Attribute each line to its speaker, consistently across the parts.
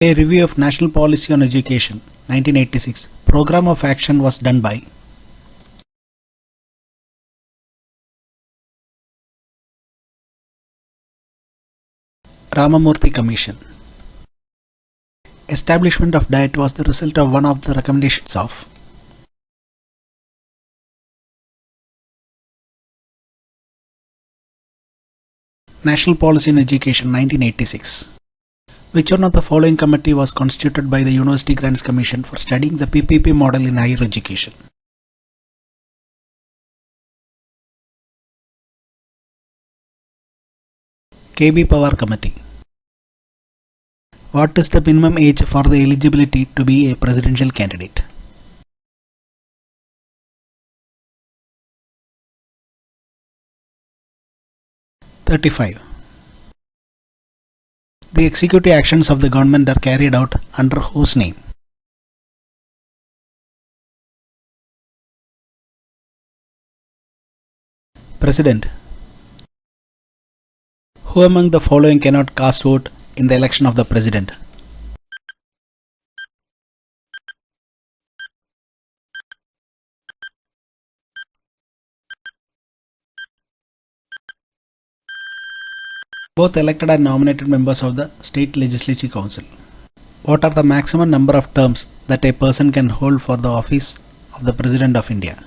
Speaker 1: A review of National Policy on Education, 1986. Program of action was done by Ramamurthy Commission. Establishment of diet was the result of one of the recommendations of National Policy on Education, 1986. Which one of the following committee was constituted by the University Grants Commission for studying the PPP model in higher education? KB Power Committee. What is the minimum age for the eligibility to be a presidential candidate? (35). The executive actions of the government are carried out under whose name? President. Who among the following cannot cast vote in the election of the President? Both elected and nominated members of the State Legislative Council. What are the maximum number of terms that a person can hold for the office of the President of India?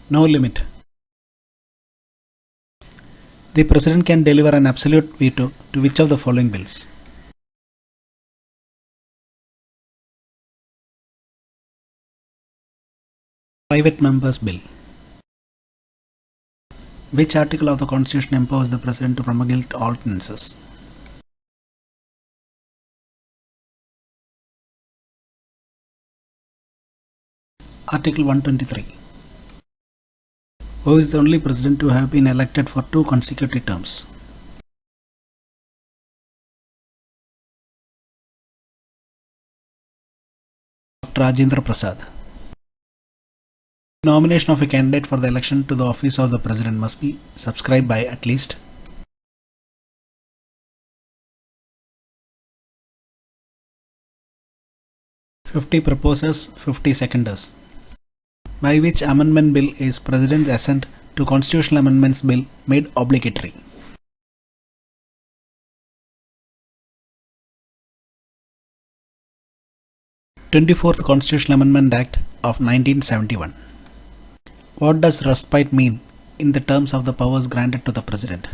Speaker 1: No limit. The President can deliver an absolute veto to which of the following bills? Private Members Bill. Which article of the Constitution empowers the President to promulgate ordinances? Article 123. Who is the only President to have been elected for 2 consecutive terms? Dr. Rajendra Prasad. Nomination of a candidate for the election to the office of the President must be subscribed by at least 50 proposers, 50 seconders. By which amendment bill is President's assent to Constitutional Amendments Bill made obligatory? (24th Constitutional Amendment Act of 1971). What does respite mean in the terms of the powers granted to the President?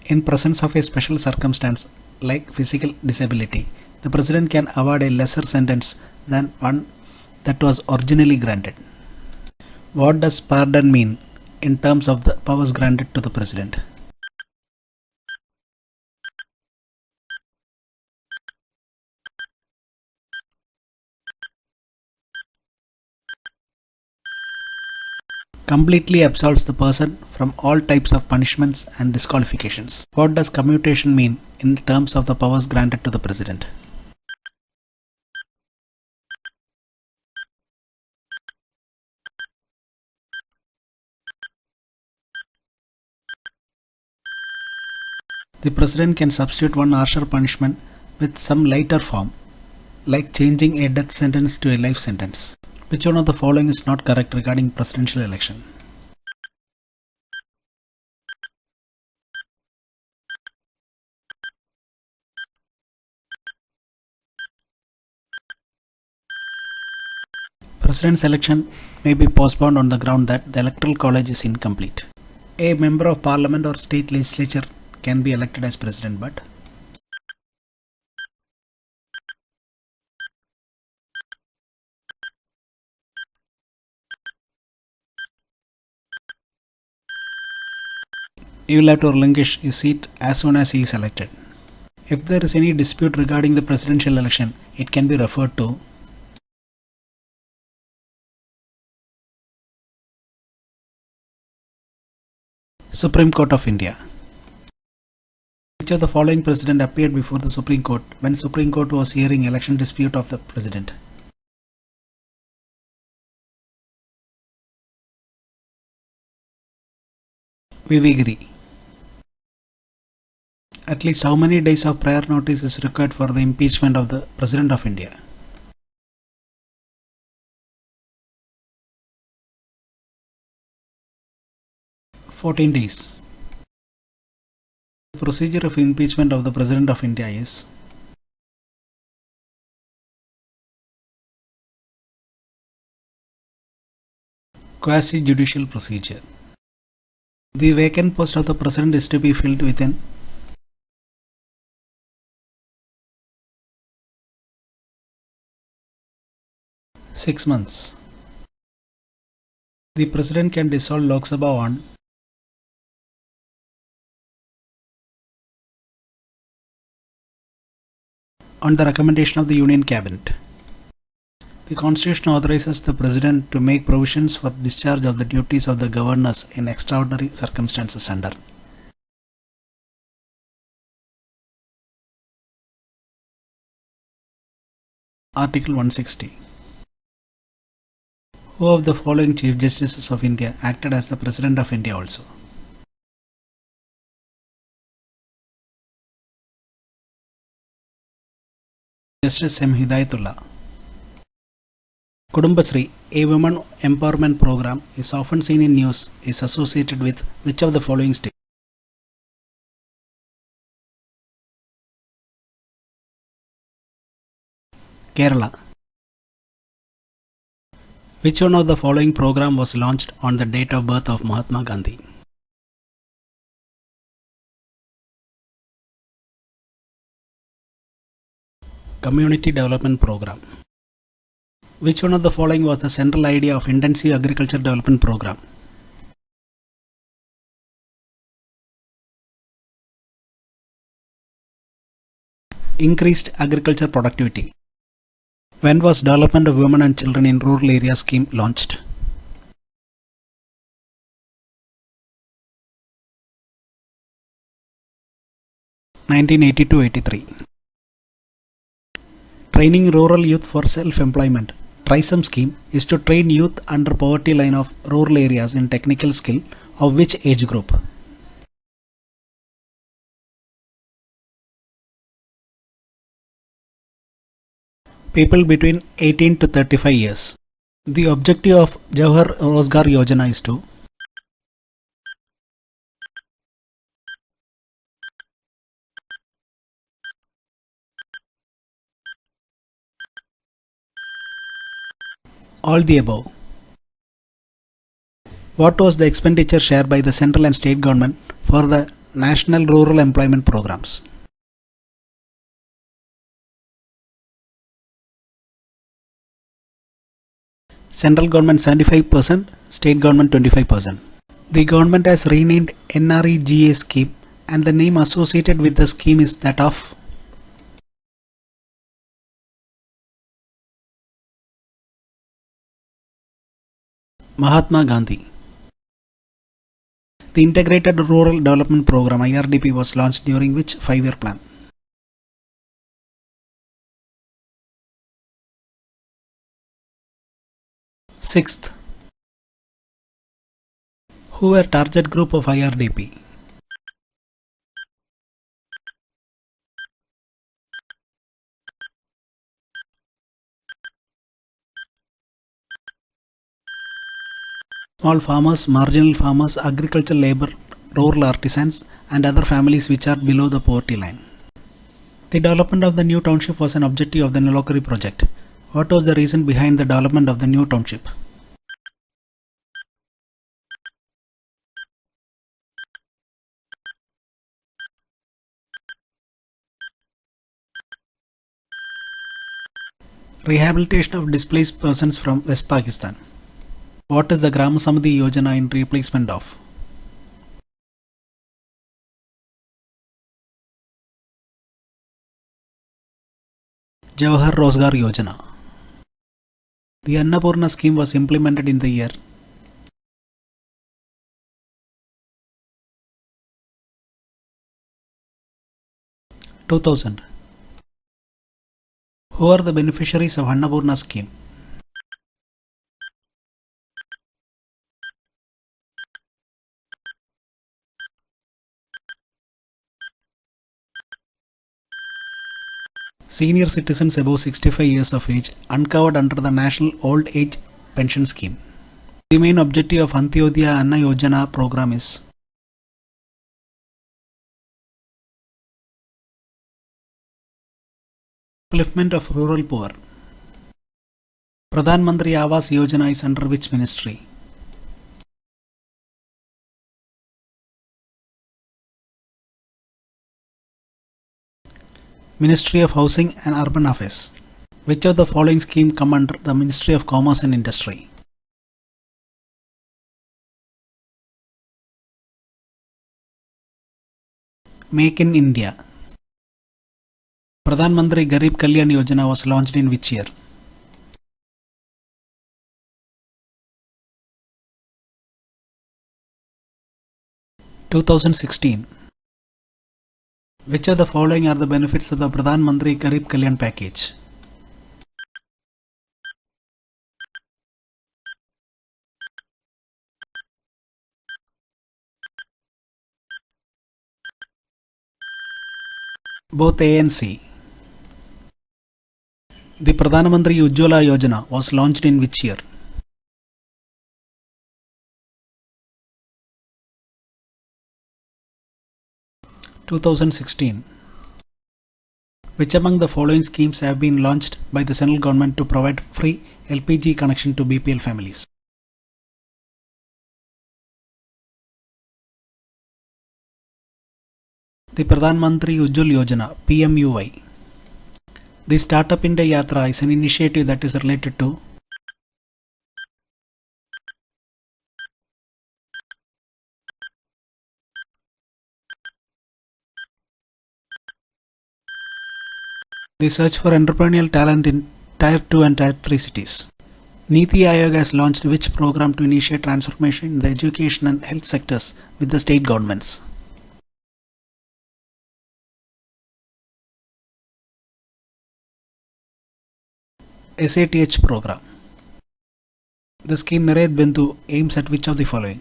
Speaker 1: In presence of a special circumstance like physical disability, the President can award a lesser sentence than one that was originally granted. What does pardon mean in terms of the powers granted to the President? Completely absolves the person from all types of punishments and disqualifications. What does commutation mean in terms of the powers granted to the President? The President can substitute one harsher punishment with some lighter form, like changing a death sentence to a life sentence. Which one of the following is not correct regarding presidential election? President's election may be postponed on the ground that the electoral college is incomplete. A member of parliament or state legislature can be elected as president, but he will have to relinquish his seat as soon as he is elected. If there is any dispute regarding the presidential election, it can be referred to Supreme Court of India. Which of the following president appeared before the Supreme Court when Supreme Court was hearing election dispute of the president? Vivigiri. At least how many days of prior notice is required for the impeachment of the President of India? 14 days. The procedure of impeachment of the President of India is quasi-judicial procedure. The vacant post of the President is to be filled within 6 months. The President can dissolve Lok Sabha on the recommendation of the Union Cabinet. The Constitution authorizes the President to make provisions for discharge of the duties of the governors in extraordinary circumstances under Article 160. Who of the following Chief Justices of India acted as the President of India also? Justice M. Hidayatullah. Kudumbasri, a women empowerment program, is often seen in news, is associated with which of the following states? Kerala. Which one of the following program was launched on the date of birth of Mahatma Gandhi? Community Development Program. Which one of the following was the central idea of Intensive Agriculture Development Program? Increased agriculture productivity. When was Development of Women and Children in Rural Areas scheme launched? (1982-83). Training rural youth for self-employment. TRISEM scheme is to train youth under poverty line of rural areas in technical skill of which age group? People between 18 to 35 years. The objective of Jawahar Rozgar Yojana is to all the above. What was the expenditure share by the central and state government for the National Rural Employment Programs? Central government 75%, state government 25%. The government has renamed NREGA scheme and the name associated with the scheme is that of Mahatma Gandhi. The Integrated Rural Development Program IRDP was launched during which 5-year plan? Sixth. Who were target group of IRDP? Small farmers, marginal farmers, agricultural labor, rural artisans and other families which are below the poverty line. The development of the new township was an objective of the Nilokari project. What was the reason behind the development of the new township? Rehabilitation of displaced persons from West Pakistan. What is the Gram Samadhi Yojana in replacement of? Jawahar Rozgar Yojana. The Annapurna scheme was implemented in the year 2000. Who are the beneficiaries of Annapurna scheme? Senior citizens above 65 years of age uncovered under the National Old Age Pension Scheme. The main objective of Antyodaya Anna Yojana program is upliftment of rural poor. Pradhan Mantri Awas Yojana is under which ministry? Ministry of Housing and Urban Affairs. Which of the following scheme come under the Ministry of Commerce and Industry? Make in India. Pradhan Mantri Garib Kalyan Yojana was launched in which year? (2016). Which of the following are the benefits of the Pradhan Mantri Garib Kalyan package? Both A and C. The Pradhan Mantri Ujjwala Yojana was launched in which year? (2016). Which among the following schemes have been launched by the central government to provide free LPG connection to BPL families? The Pradhan Mantri Ujjwal Yojana (PMUY). The Startup India Yatra is an initiative that is related to the search for entrepreneurial talent in Tier 2 and Tier 3 cities. Niti Aayog has launched which program to initiate transformation in the education and health sectors with the state governments? SATH program. The scheme Mered Bindu aims at which of the following?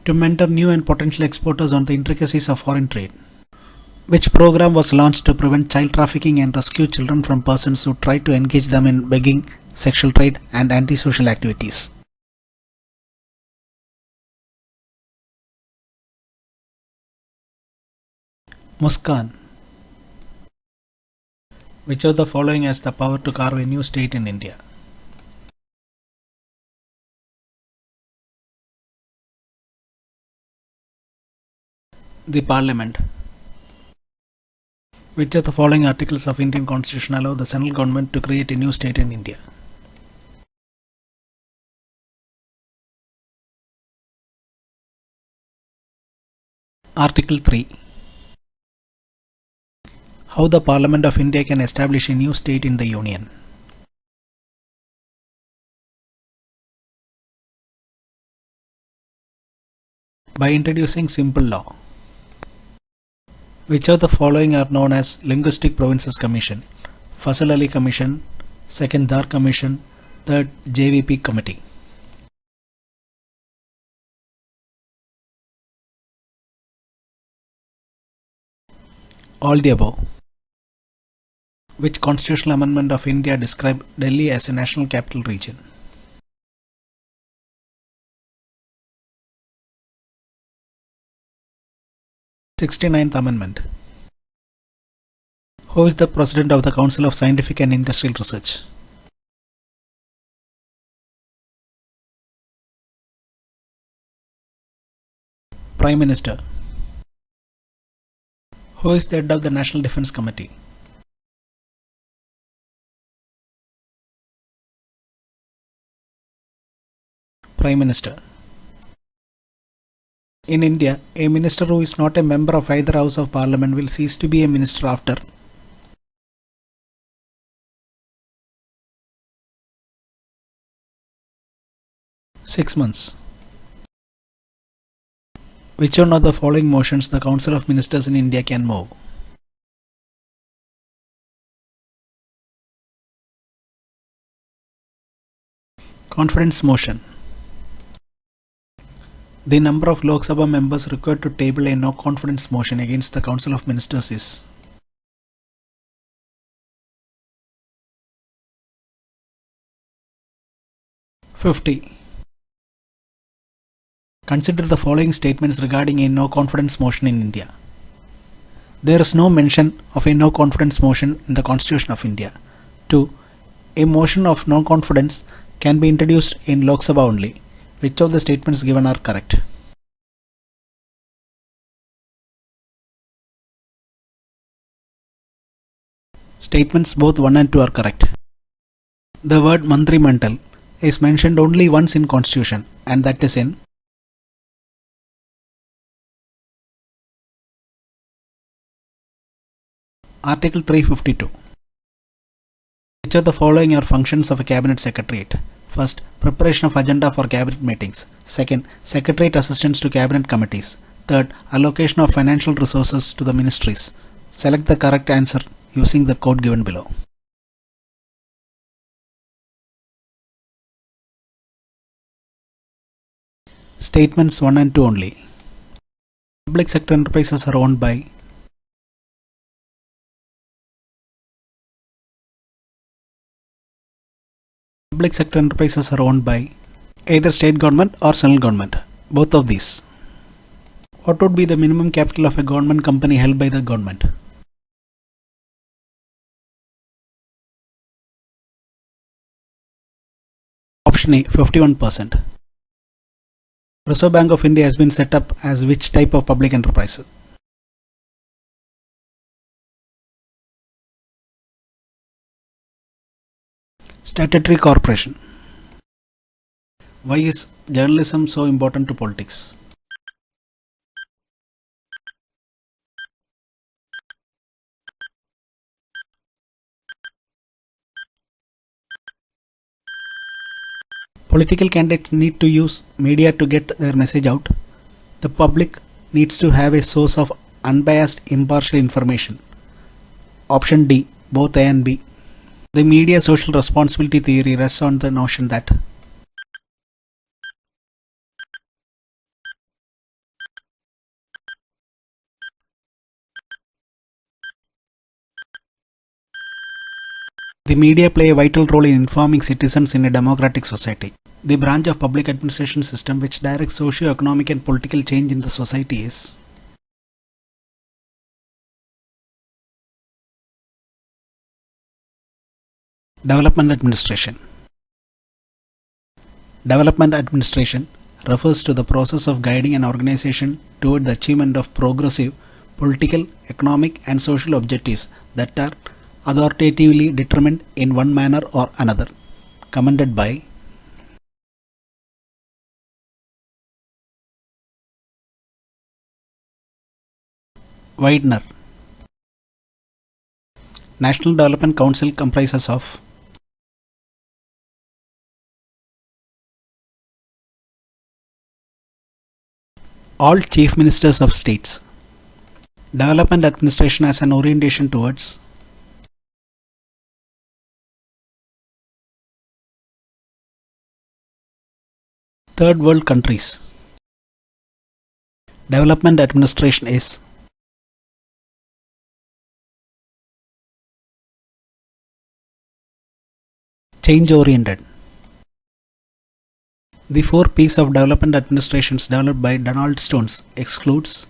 Speaker 1: To mentor new and potential exporters on the intricacies of foreign trade. Which program was launched to prevent child trafficking and rescue children from persons who try to engage them in begging, sexual trade and antisocial activities? Muskan. Which of the following has the power to carve a new state in India? The Parliament. Which of the following articles of Indian Constitution allow the central government to create a new state in India? Article 3. How the Parliament of India can establish a new state in the Union? By introducing simple law. Which of the following are known as Linguistic Provinces Commission? Fasal Ali Commission, second Dar Commission, third JVP Committee. All the above. Which constitutional amendment of India described Delhi as a national capital region? The 69th Amendment. Who is the President of the Council of Scientific and Industrial Research? Prime Minister. Who is the head of the National Defence Committee? Prime Minister. In India, a minister who is not a member of either House of Parliament will cease to be a minister after 6 months. Which one of the following motions the Council of Ministers in India can move? Confidence motion. The number of Lok Sabha members required to table a no confidence motion against the Council of Ministers is 50. Consider the following statements regarding a no confidence motion in India. There is no mention of a no confidence motion in the Constitution of India. 2. A motion of no confidence can be introduced in Lok Sabha only. Which of the statements given are correct? Statements both 1 and 2 are correct. The word Mantrimantal is mentioned only once in Constitution, and that is in Article 352. Which of the following are functions of a Cabinet Secretariat? First, preparation of agenda for Cabinet meetings. Second, Secretariat assistance to Cabinet committees. Third, allocation of financial resources to the ministries. Select the correct answer using the code given below. Statements 1 and 2 only. Public sector enterprises are owned by either state government or central government. Both of these. What would be the minimum capital of a government company held by the government? Option A, 51%. Reserve Bank of India has been set up as which type of public enterprise? Statutory corporation. Why is journalism so important to politics? Political candidates need to use media to get their message out. The public needs to have a source of unbiased, impartial information. Option D, both A and B. The media social responsibility theory rests on the notion that the media play a vital role in informing citizens in a democratic society. The branch of public administration system which directs socio-economic and political change in the society is development administration. Development administration refers to the process of guiding an organization toward the achievement of progressive political, economic and social objectives that are authoritatively determined in one manner or another. Commented by Widener. National Development Council comprises of all chief ministers of states. Development administration has an orientation towards third world countries. Development administration is change oriented. The 4 P's of development administrations developed by Donald Stones excludes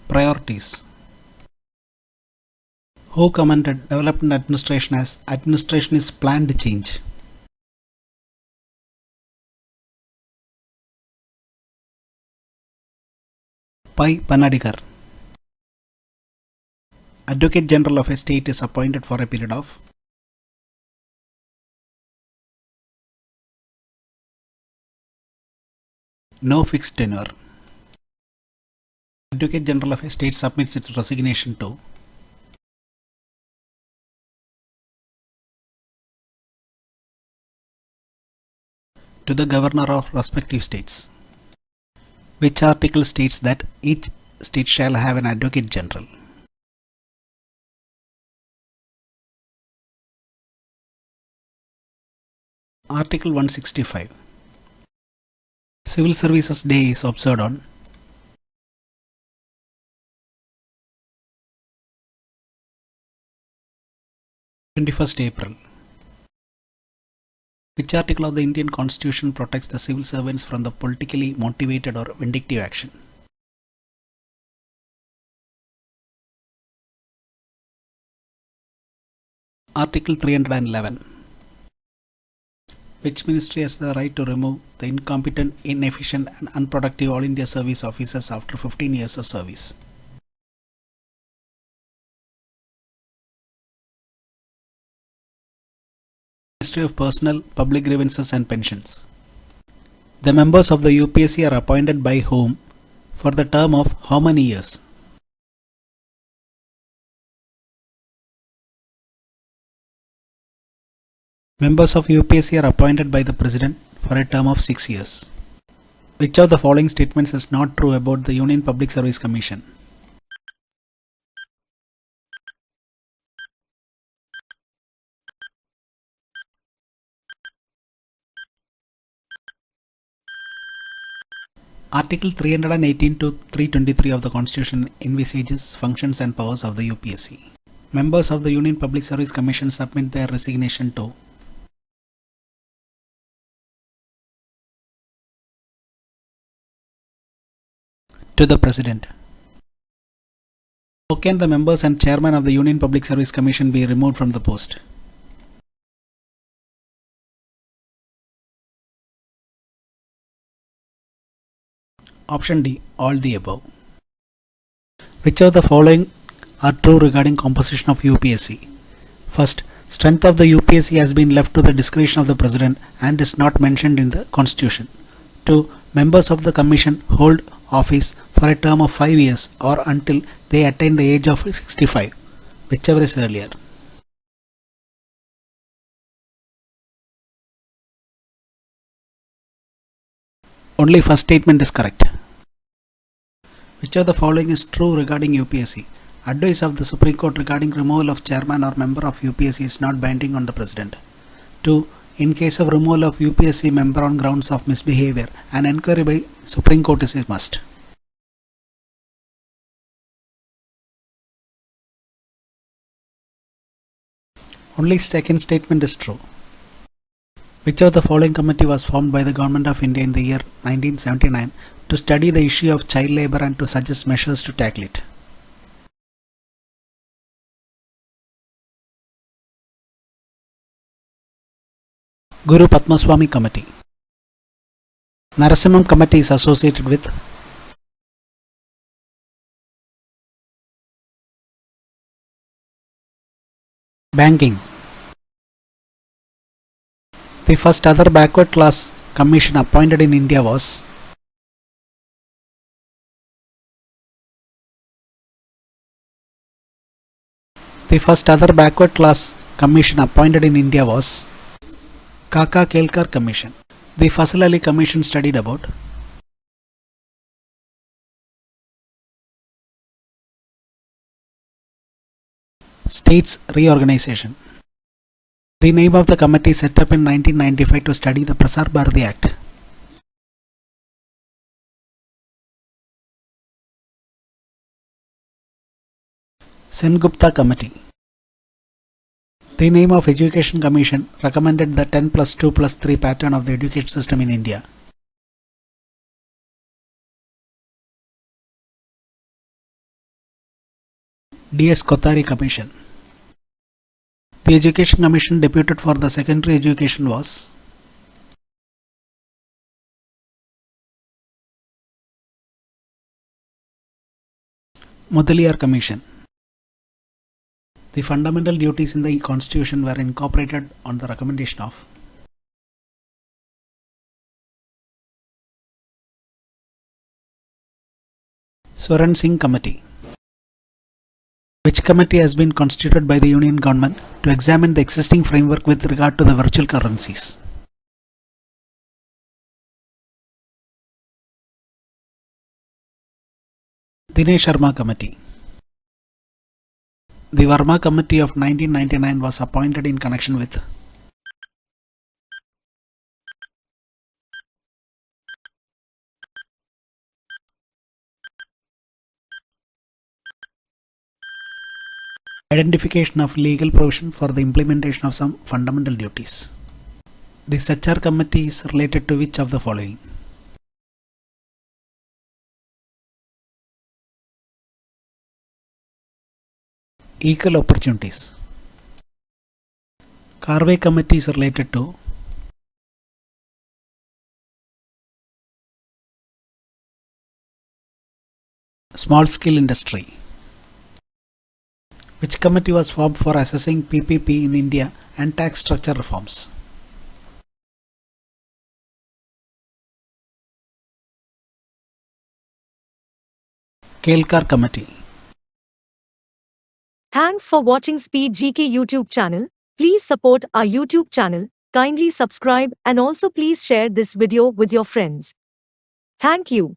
Speaker 1: priorities. Who commented development administration as administration is planned change? Pai Panadikar. Advocate General of a state is appointed for a period of no fixed tenure. Advocate General of a state submits its resignation to to the governor of respective states. Which article states that each state shall have an advocate general? Article 165. Civil Services Day is observed on 21st April. Which article of the Indian Constitution protects the civil servants from the politically motivated or vindictive action? Article 311. Which ministry has the right to remove the incompetent, inefficient and unproductive All India Service officers after 15 years of service? Ministry of Personnel, Public Grievances and Pensions. The members of the UPSC are appointed by whom for the term of how many years? Members of UPSC are appointed by the President for a term of 6 years. Which of the following statements is not true about the Union Public Service Commission? Article 318 to 323 of the Constitution envisages functions and powers of the UPSC. Members of the Union Public Service Commission submit their resignation to the President. How can the members and chairman of the Union Public Service Commission be removed from the post? Option D, all the above. Which of the following are true regarding composition of UPSC? First, strength of the UPSC has been left to the discretion of the President and is not mentioned in the Constitution. 2. Members of the Commission hold office for a term of 5 years or until they attain the age of 65, whichever is earlier. Only first statement is correct. Which of the following is true regarding UPSC? Advice of the Supreme Court regarding removal of chairman or member of UPSC is not binding on the President. 2. In case of removal of UPSC member on grounds of misbehavior, an enquiry by Supreme Court is a must. Only second statement is true. Which of the following committee was formed by the Government of India in the year 1979 to study the issue of child labour and to suggest measures to tackle it? Guru Padmaswamy Committee. Narasimham Committee is associated with banking. The first other backward class commission appointed in India was Kaka Kelkar Commission. The Fazl Ali Commission studied about states reorganization. The name of the committee set up in 1995 to study the Prasar Bharati Act. Sengupta Committee. The name of Education Commission recommended the 10+2+3 pattern of the education system in India. D.S. Kothari Commission. The Education Commission deputed for the secondary education was Mudaliar Commission. The fundamental duties in the Constitution were incorporated on the recommendation of Swaran Singh Committee. Which committee has been constituted by the Union Government to examine the existing framework with regard to the virtual currencies? Dinesh Sharma Committee. The Verma Committee of 1999 was appointed in connection with identification of legal provision for the implementation of some fundamental duties. This HR committee is related to which of the following? Equal opportunities. Carvey committee is related to small scale industry. Which committee was formed for assessing PPP in India and tax structure reforms? Clerk committee.
Speaker 2: Thanks for watching Speed GK YouTube channel. Please support our YouTube channel, kindly subscribe and also please share this video with your friends. Thank you.